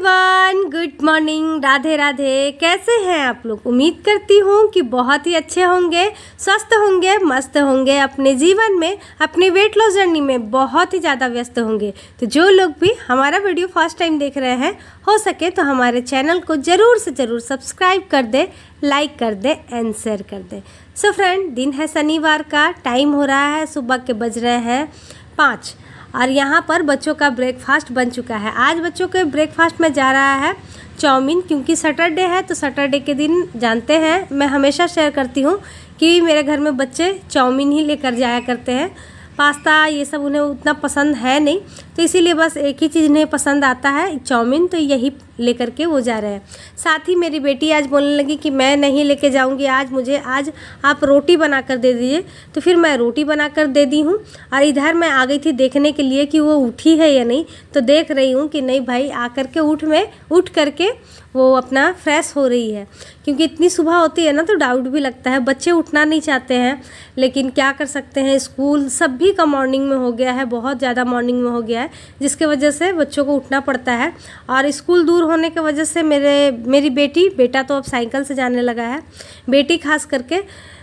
Everyone, good morning, Radhe Radhe. कैसे हैं आप लोग? उम्मीद करती हूँ कि बहुत ही अच्छे होंगे, स्वस्थ होंगे, मस्त होंगे, अपने जीवन में, अपनी वेट लॉस जर्नी में बहुत ही ज़्यादा व्यस्त होंगे। तो जो लोग भी हमारा वीडियो फर्स्ट टाइम देख रहे हैं, हो सके तो हमारे चैनल को ज़रूर से ज़रूर सब्सक्राइब कर दे, लाइक कर दे एंड शेयर कर दे। सो फ्रेंड, दिन है शनिवार का, टाइम हो रहा है, सुबह के बज रहे हैं 5 और यहाँ पर बच्चों का ब्रेकफास्ट बन चुका है। आज बच्चों के ब्रेकफास्ट में जा रहा है चाउमीन, क्योंकि सैटरडे है। तो सैटरडे के दिन जानते हैं, मैं हमेशा शेयर करती हूँ कि मेरे घर में बच्चे चाउमीन ही लेकर जाया करते हैं। पास्ता ये सब उन्हें उतना पसंद है नहीं, तो इसीलिए बस एक ही चीज़ इन्हें पसंद आता है, चाउमीन। तो यही लेकर के वो जा रहे हैं। साथ ही मेरी बेटी आज बोलने लगी कि मैं नहीं लेके जाऊंगी, आज आप रोटी बना कर दे दीजिए। तो फिर मैं रोटी बना कर दे दी हूँ। और इधर मैं आ गई थी देखने के लिए कि वो उठी है या नहीं। तो देख रही हूँ कि नहीं भाई, आकर के उठ करके वो अपना फ्रेश हो रही है, क्योंकि इतनी सुबह होती है ना तो डाउट भी लगता है। बच्चे उठना नहीं चाहते हैं, लेकिन क्या कर सकते हैं, स्कूल सभी का मॉर्निंग में हो गया है, बहुत ज़्यादा मॉर्निंग में हो गया है, जिसके वजह से बच्चों को उठना पड़ता है। और स्कूल दूर होने की वजह से मेरी बेटा तो अब साइकिल से जाने लगा है। बेटी खास करके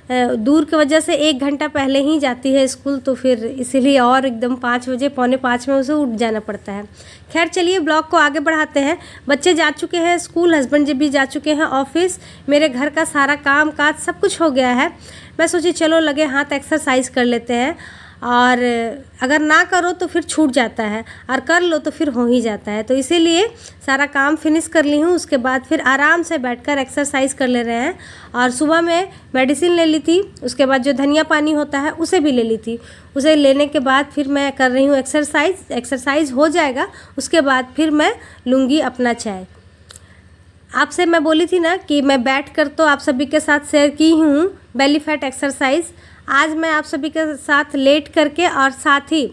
दूर की वजह से 1 घंटा पहले ही जाती है स्कूल, तो फिर इसीलिए और एकदम 5 बजे, पौने 5 में उसे उठ जाना पड़ता है। खैर चलिए, ब्लॉग को आगे बढ़ाते हैं। बच्चे जा चुके हैं स्कूल, हस्बैंड जी भी जा चुके हैं ऑफिस, मेरे घर का सारा काम काज सब कुछ हो गया है। मैं सोची चलो लगे हाथ एक्सरसाइज कर लेते हैं, और अगर ना करो तो फिर छूट जाता है, और कर लो तो फिर हो ही जाता है। तो इसीलिए सारा काम फिनिश कर ली हूँ, उसके बाद फिर आराम से बैठकर एक्सरसाइज कर ले रहे हैं। और सुबह में मेडिसिन ले ली थी, उसके बाद जो धनिया पानी होता है उसे भी ले ली थी। उसे लेने के बाद फिर मैं कर रही हूँ एक्सरसाइज हो जाएगा, उसके बाद फिर मैं लूँगी अपना चाय। आपसे मैं बोली थी ना कि मैं बैठकर तो आप सभी के साथ शेयर की हूँ बेली फैट एक्सरसाइज। आज मैं आप सभी के साथ लेट करके और साथ ही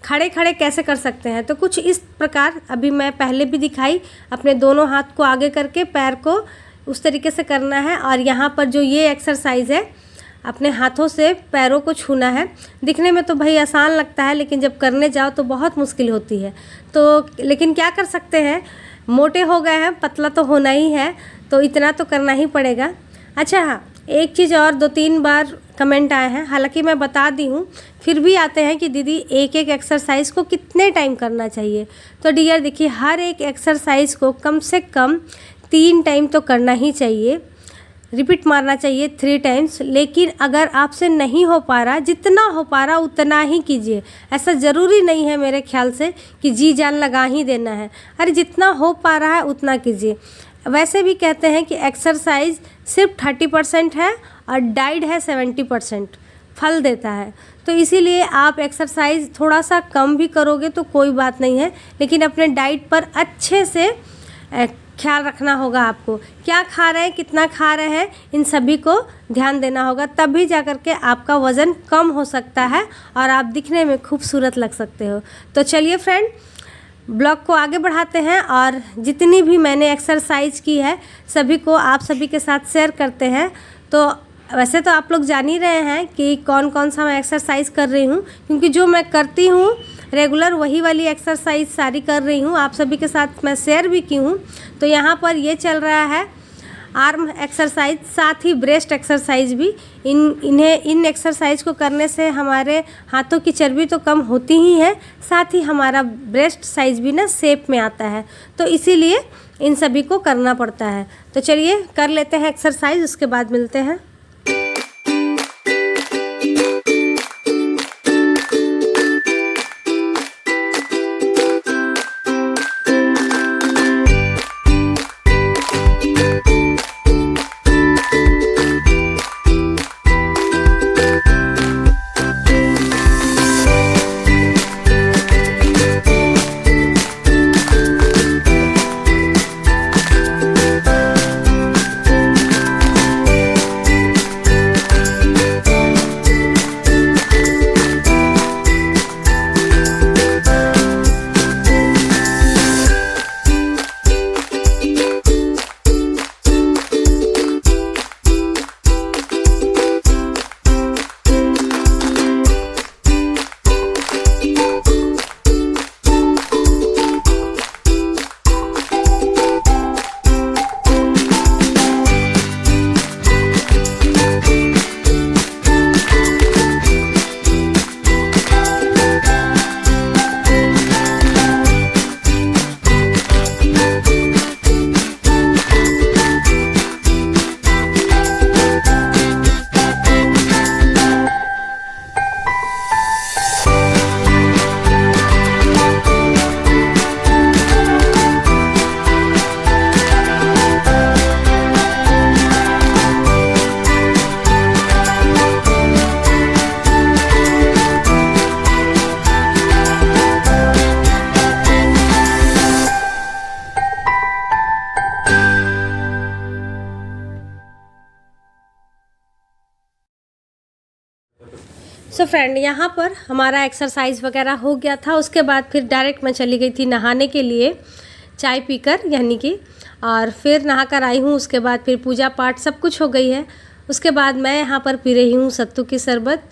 खड़े खड़े कैसे कर सकते हैं, तो कुछ इस प्रकार अभी मैं पहले भी दिखाई। अपने दोनों हाथ को आगे करके पैर को उस तरीके से करना है, और यहाँ पर जो ये एक्सरसाइज है, अपने हाथों से पैरों को छूना है। दिखने में तो भाई आसान लगता है, लेकिन जब करने जाओ तो बहुत मुश्किल होती है। तो लेकिन क्या कर सकते हैं, मोटे हो गए हैं, पतला तो होना ही है, तो इतना तो करना ही पड़ेगा। अच्छा हाँ, एक चीज़ और, 2-3 बार कमेंट आए हैं, हालांकि मैं बता दी हूँ, फिर भी आते हैं कि दीदी एक एक्सरसाइज को कितने टाइम करना चाहिए। तो डियर देखिए, हर एक एक्सरसाइज को कम से कम 3 टाइम तो करना ही चाहिए, रिपीट मारना चाहिए 3 टाइम्स। लेकिन अगर आपसे नहीं हो पा रहा, जितना हो पा रहा उतना ही कीजिए। ऐसा ज़रूरी नहीं है मेरे ख्याल से कि जी जान लगा ही देना है। अरे जितना हो पा रहा है उतना कीजिए। वैसे भी कहते हैं कि एक्सरसाइज सिर्फ 30% है और डाइट है 70%, फल देता है। तो इसीलिए आप एक्सरसाइज थोड़ा सा कम भी करोगे तो कोई बात नहीं है, लेकिन अपने डाइट पर अच्छे से ख्याल रखना होगा। आपको क्या खा रहे हैं, कितना खा रहे हैं, इन सभी को ध्यान देना होगा, तभी जा कर के आपका वज़न कम हो सकता है और आप दिखने में खूबसूरत लग सकते हो। तो चलिए फ्रेंड, ब्लॉग को आगे बढ़ाते हैं, और जितनी भी मैंने एक्सरसाइज की है सभी को आप सभी के साथ शेयर करते हैं। तो वैसे तो आप लोग जान ही रहे हैं कि कौन कौन सा मैं एक्सरसाइज कर रही हूँ, क्योंकि जो मैं करती हूँ रेगुलर वही वाली एक्सरसाइज सारी कर रही हूँ, आप सभी के साथ मैं शेयर भी की हूँ। तो यहाँ पर ये चल रहा है आर्म एक्सरसाइज, साथ ही ब्रेस्ट एक्सरसाइज भी। इन एक्सरसाइज को करने से हमारे हाथों की चर्बी तो कम होती ही है, साथ ही हमारा ब्रेस्ट साइज भी ना शेप में आता है। तो इसीलिए इन सभी को करना पड़ता है। तो चलिए कर लेते हैं एक्सरसाइज, उसके बाद मिलते हैं। सो फ्रेंड, यहाँ पर हमारा एक्सरसाइज वगैरह हो गया था। उसके बाद फिर डायरेक्ट मैं चली गई थी नहाने के लिए, चाय पीकर यानी कि, और फिर नहा कर आई हूँ। उसके बाद फिर पूजा पाठ सब कुछ हो गई है। उसके बाद मैं यहाँ पर पी रही हूँ सत्तू की शरबत।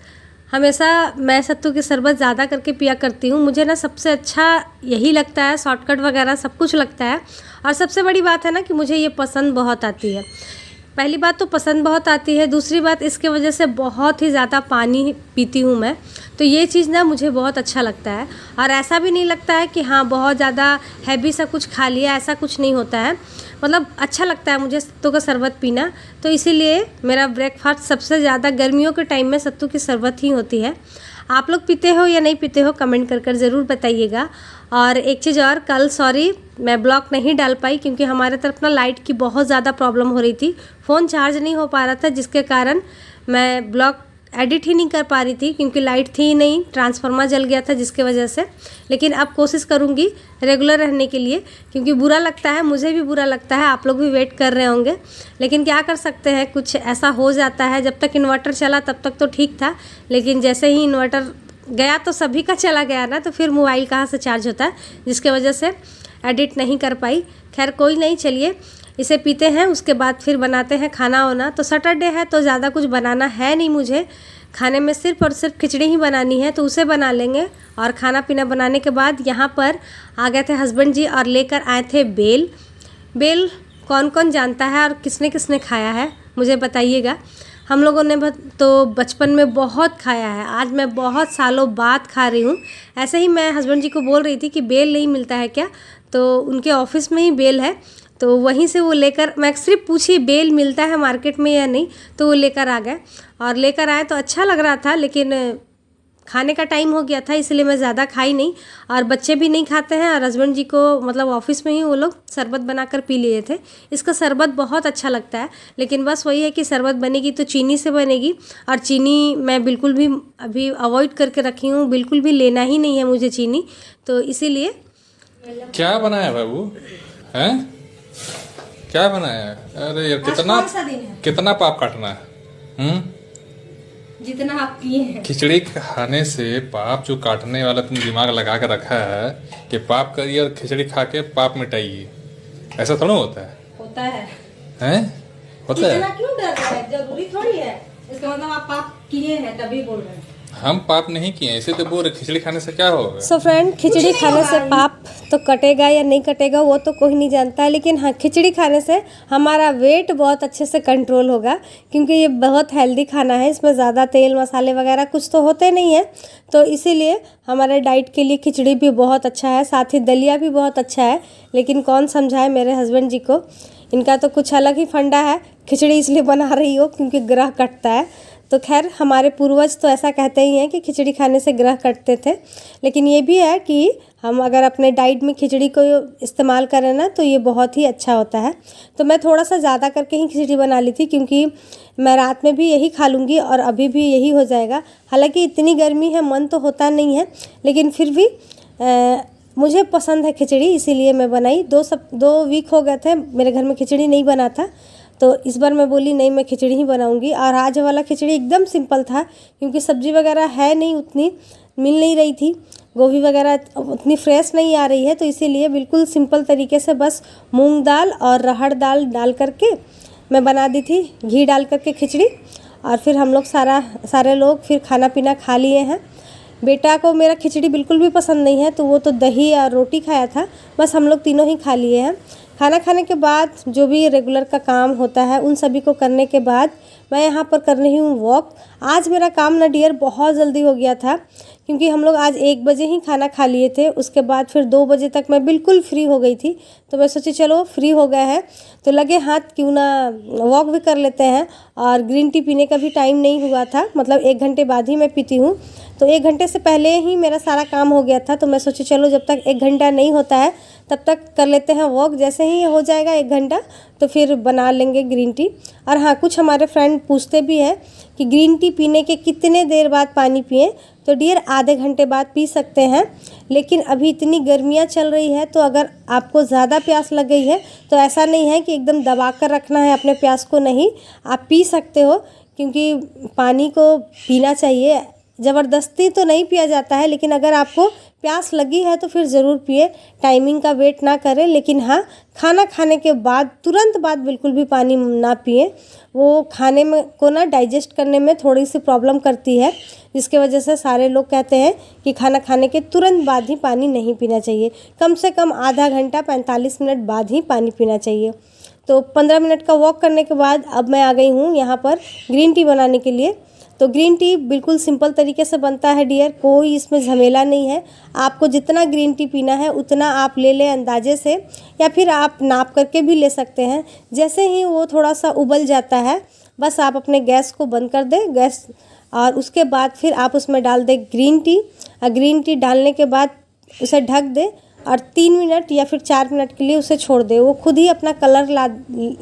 हमेशा मैं सत्तू की शरबत ज़्यादा करके पिया करती हूँ। मुझे ना सबसे अच्छा यही लगता है, शॉर्टकट वगैरह सब कुछ लगता है। और सबसे बड़ी बात है ना कि मुझे ये पसंद बहुत आती है। पहली बात तो पसंद बहुत आती है, दूसरी बात इसके वजह से बहुत ही ज़्यादा पानी पीती हूँ मैं। तो ये चीज़ ना मुझे बहुत अच्छा लगता है। और ऐसा भी नहीं लगता है कि हाँ बहुत ज़्यादा हैवी सा कुछ खा लिया, ऐसा कुछ नहीं होता है। मतलब अच्छा लगता है मुझे सत्तू का शरबत पीना। तो इसीलिए मेरा ब्रेकफास्ट सबसे ज़्यादा गर्मियों के टाइम में सत्तू की शरबत ही होती है। आप लोग पीते हो या नहीं पीते हो कमेंट कर ज़रूर बताइएगा। और एक चीज़ और, कल सॉरी मैं ब्लॉग नहीं डाल पाई क्योंकि हमारे तरफ ना लाइट की बहुत ज़्यादा प्रॉब्लम हो रही थी। फ़ोन चार्ज नहीं हो पा रहा था, जिसके कारण मैं ब्लॉग एडिट ही नहीं कर पा रही थी क्योंकि लाइट थी ही नहीं, ट्रांसफार्मर जल गया था जिसके वजह से। लेकिन अब कोशिश करूँगी रेगुलर रहने के लिए, क्योंकि बुरा लगता है, मुझे भी बुरा लगता है, आप लोग भी वेट कर रहे होंगे। लेकिन क्या कर सकते हैं, कुछ ऐसा हो जाता है। जब तक इन्वर्टर चला तब तक तो ठीक था, लेकिन जैसे ही इन्वर्टर गया तो सभी का चला गया ना, तो फिर मोबाइल कहाँ से चार्ज होता है, जिसके वजह से एडिट नहीं कर पाई। खैर कोई नहीं, चलिए इसे पीते हैं, उसके बाद फिर बनाते हैं खाना वाना। तो सैटरडे है तो ज़्यादा कुछ बनाना है नहीं मुझे, खाने में सिर्फ और सिर्फ खिचड़ी ही बनानी है, तो उसे बना लेंगे। और खाना पीना बनाने के बाद यहाँ पर आ गए थे हस्बैंड जी और लेकर आए थे बेल। बेल कौन कौन जानता है और किसने किसने खाया है मुझे बताइएगा। हम लोगों ने तो बचपन में बहुत खाया है, आज मैं बहुत सालों बाद खा रही हूँ। ऐसे ही मैं हस्बैंड जी को बोल रही थी कि बेल नहीं मिलता है क्या, तो उनके ऑफिस में ही बेल है, तो वहीं से वो लेकर, मैं सिर्फ पूछी बेल मिलता है मार्केट में या नहीं, तो वो लेकर आ गए। और लेकर आए तो अच्छा लग रहा था, लेकिन खाने का टाइम हो गया था इसलिए मैं ज़्यादा खाई नहीं। और बच्चे भी नहीं खाते हैं, और हस्बैंड जी को मतलब ऑफिस में ही वो लोग शरबत बनाकर पी लिए थे। इसका शरबत बहुत अच्छा लगता है, लेकिन बस वही है कि शरबत बनेगी तो चीनी से बनेगी, और चीनी मैं बिल्कुल भी अभी अवॉइड करके रखी हूँ, बिल्कुल भी लेना ही नहीं है मुझे चीनी, तो इसीलिए। क्या बनाया बाबू हैं? क्या बनाया है? अरे यार कितना पाप काटना है? जितना आप किए हैं। खिचड़ी खाने से पाप जो काटने वाला तुम दिमाग लगा के रखा है कि पाप करिए और खिचड़ी खा के पाप मिटाइए, ऐसा थोड़ा होता है। होता है हैं? होता है। इतना क्यों डर रहे हैं? जरूरी थोड़ी है, इसका मतलब आप पाप किए हैं तभी बोल रहे हैं। हम पाप नहीं किए, इसे तो बोल रहे खिचड़ी खाने से क्या होगा। सो फ्रेंड, खिचड़ी खाने से पाप तो कटेगा या नहीं कटेगा वो तो कोई नहीं जानता है, लेकिन हाँ खिचड़ी खाने से हमारा वेट बहुत अच्छे से कंट्रोल होगा, क्योंकि ये बहुत हेल्दी खाना है, इसमें ज़्यादा तेल मसाले वगैरह कुछ तो होते नहीं है। तो इसीलिए हमारे डाइट के लिए खिचड़ी भी बहुत अच्छा है, साथ ही दलिया भी बहुत अच्छा है। लेकिन कौन समझाए मेरे हस्बैंड जी को, इनका तो कुछ अलग ही फंडा है। खिचड़ी इसलिए बना रही हो क्योंकि ग्रह कटता है। तो खैर हमारे पूर्वज तो ऐसा कहते ही हैं कि खिचड़ी खाने से ग्रह कटते थे, लेकिन ये भी है कि हम अगर अपने डाइट में खिचड़ी को इस्तेमाल करें ना तो ये बहुत ही अच्छा होता है। तो मैं थोड़ा सा ज़्यादा करके ही खिचड़ी बना ली थी, क्योंकि मैं रात में भी यही खा लूँगी और अभी भी यही हो जाएगा। हालांकि इतनी गर्मी है, मन तो होता नहीं है, लेकिन फिर भी मुझे पसंद है खिचड़ी, इसीलिए मैं बनाई। 2 वीक हो गए थे मेरे घर में खिचड़ी नहीं बना था, तो इस बार मैं बोली नहीं मैं खिचड़ी ही बनाऊंगी। और आज वाला खिचड़ी एकदम सिंपल था, क्योंकि सब्ज़ी वगैरह है नहीं, उतनी मिल नहीं रही थी, गोभी वगैरह उतनी फ्रेश नहीं आ रही है, तो इसीलिए बिल्कुल सिंपल तरीके से बस मूंग दाल और अरहर दाल डाल करके मैं बना दी थी, घी डाल करके खिचड़ी। और फिर हम लोग सारे लोग फिर खाना पीना खा लिए हैं। बेटा को मेरा खिचड़ी बिल्कुल भी पसंद नहीं है, तो वो तो दही और रोटी खाया था, बस हम लोग तीनों ही खा लिए हैं। खाना खाने के बाद जो भी रेगुलर का काम होता है उन सभी को करने के बाद मैं यहाँ पर कर रही हूँ वॉक। आज मेरा काम ना डियर बहुत जल्दी हो गया था, क्योंकि हम लोग आज 1 बजे ही खाना खा लिए थे। उसके बाद फिर 2 बजे तक मैं बिल्कुल फ्री हो गई थी, तो मैं सोची चलो फ्री हो गए हैं तो लगे हाथ क्यों ना वॉक भी कर लेते हैं। और ग्रीन टी पीने का भी टाइम नहीं हुआ था, मतलब 1 घंटे बाद ही मैं पीती हूँ, तो 1 घंटे से पहले ही मेरा सारा काम हो गया था। तो मैं सोची चलो जब तक 1 घंटा नहीं होता है तब तक कर लेते हैं वॉक, जैसे ही हो जाएगा 1 घंटा तो फिर बना लेंगे ग्रीन टी। और हाँ, कुछ हमारे फ्रेंड पूछते भी हैं कि ग्रीन टी पीने के कितने देर बाद पानी पिएं, तो डियर आधे घंटे बाद पी सकते हैं। लेकिन अभी इतनी गर्मियाँ चल रही है, तो अगर आपको ज़्यादा प्यास लग गई है तो ऐसा नहीं है कि एकदम दबा कर रखना है अपने प्यास को, नहीं, आप पी सकते हो, क्योंकि पानी को पीना चाहिए। ज़बरदस्ती तो नहीं पिया जाता है, लेकिन अगर आपको प्यास लगी है तो फिर ज़रूर पिए। टाइमिंग का वेट ना करें, लेकिन हाँ, खाना खाने के बाद तुरंत बाद बिल्कुल भी पानी ना पिए। वो खाने में को ना डाइजेस्ट करने में थोड़ी सी प्रॉब्लम करती है, जिसके वजह से सारे लोग कहते हैं कि खाना खाने के तुरंत बाद ही पानी नहीं पीना चाहिए। कम से कम आधा घंटा 45 मिनट बाद ही पानी पीना चाहिए। तो 15 मिनट का वॉक करने के बाद अब मैं आ गई हूँ यहाँ पर ग्रीन टी बनाने के लिए। तो ग्रीन टी बिल्कुल सिंपल तरीके से बनता है डियर, कोई इसमें झमेला नहीं है। आपको जितना ग्रीन टी पीना है उतना आप ले लें अंदाजे से, या फिर आप नाप करके भी ले सकते हैं। जैसे ही वो थोड़ा सा उबल जाता है, बस आप अपने गैस को बंद कर दें गैस, और उसके बाद फिर आप उसमें डाल दें ग्रीन टी। और ग्रीन टी डालने के बाद उसे ढक दें और 3 मिनट या फिर 4 मिनट के लिए उसे छोड़ दें। वो खुद ही अपना कलर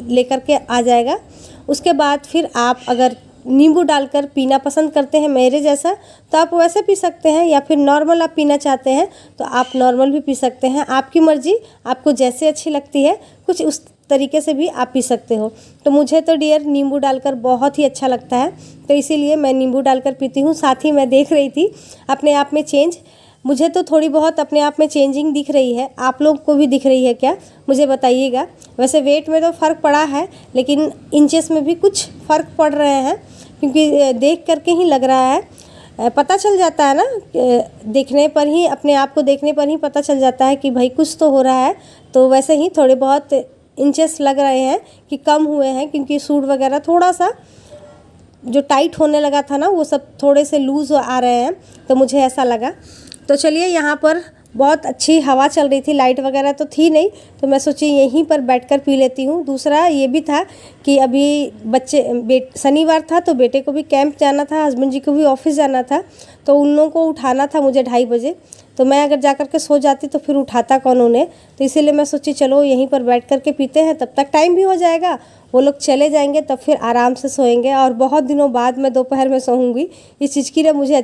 लेकर के आ जाएगा। उसके बाद फिर आप अगर नींबू डालकर पीना पसंद करते हैं मेरे जैसा, तो आप वैसे पी सकते हैं, या फिर नॉर्मल आप पीना चाहते हैं तो आप नॉर्मल भी पी सकते हैं। आपकी मर्ज़ी, आपको जैसे अच्छी लगती है कुछ उस तरीके से भी आप पी सकते हो। तो मुझे तो डियर नींबू डालकर बहुत ही अच्छा लगता है, तो इसीलिए मैं नींबू डालकर पीती हूँ। साथ ही मैं देख रही थी अपने आप में चेंज, मुझे तो थोड़ी बहुत अपने आप में चेंजिंग दिख रही है। आप लोग को भी दिख रही है क्या, मुझे बताइएगा। वैसे वेट में तो फ़र्क पड़ा है, लेकिन इंचेस में भी कुछ फ़र्क पड़ रहे हैं, क्योंकि देख करके ही लग रहा है, पता चल जाता है ना, देखने पर ही, अपने आप को देखने पर ही पता चल जाता है कि भाई कुछ तो हो रहा है। तो वैसे ही थोड़े बहुत इंचेस लग रहे हैं कि कम हुए हैं, क्योंकि सूट वगैरह थोड़ा सा जो टाइट होने लगा था ना, वो सब थोड़े से लूज़ आ रहे हैं, तो मुझे ऐसा लगा। तो चलिए, यहाँ पर बहुत अच्छी हवा चल रही थी, लाइट वगैरह तो थी नहीं, तो मैं सोची यहीं पर बैठकर पी लेती हूँ। दूसरा ये भी था कि अभी शनिवार था, तो बेटे को भी कैंप जाना था, हस्बैंड जी को भी ऑफिस जाना था, तो उन लोगों को उठाना था मुझे 2:30 बजे। तो मैं अगर जा कर के सो जाती तो फिर उठाता कौन उन्हें, तो इसीलिए मैं सोची चलो यहीं पर बैठ कर के पीते हैं, तब तक टाइम भी हो जाएगा, वो लोग चले जाएंगे तब फिर आराम से सोएंगे। और बहुत दिनों बाद मैं दोपहर में सोऊंगी। इस चीज़ की ना मुझे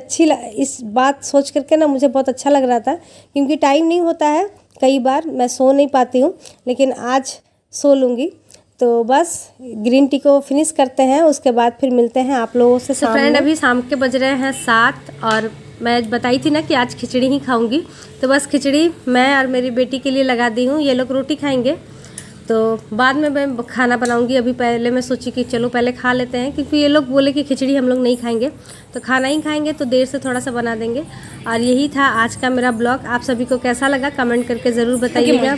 इस बात सोच करके ना मुझे बहुत अच्छा लग रहा था, क्योंकि टाइम नहीं होता है, कई बार मैं सो नहीं पाती हूँ, लेकिन आज सो लूँगी। तो बस ग्रीन टी को फिनिश करते हैं, उसके बाद फिर मिलते हैं आप लोगों से। तो फ्रेंड, अभी शाम के बज रहे हैं 7, और मैं बताई थी ना कि आज खिचड़ी ही खाऊंगी, तो बस खिचड़ी मैं और मेरी बेटी के लिए लगा दी हूँ। ये लोग रोटी खाएंगे, तो बाद में मैं खाना बनाऊंगी। अभी पहले मैं सोची कि चलो पहले खा लेते हैं, क्योंकि ये लोग बोले कि खिचड़ी हम लोग नहीं खाएंगे, तो खाना ही खाएंगे, तो देर से थोड़ा सा बना देंगे। और यही था आज का मेरा ब्लॉग। आप सभी को कैसा लगा कमेंट करके ज़रूर बताइएगा।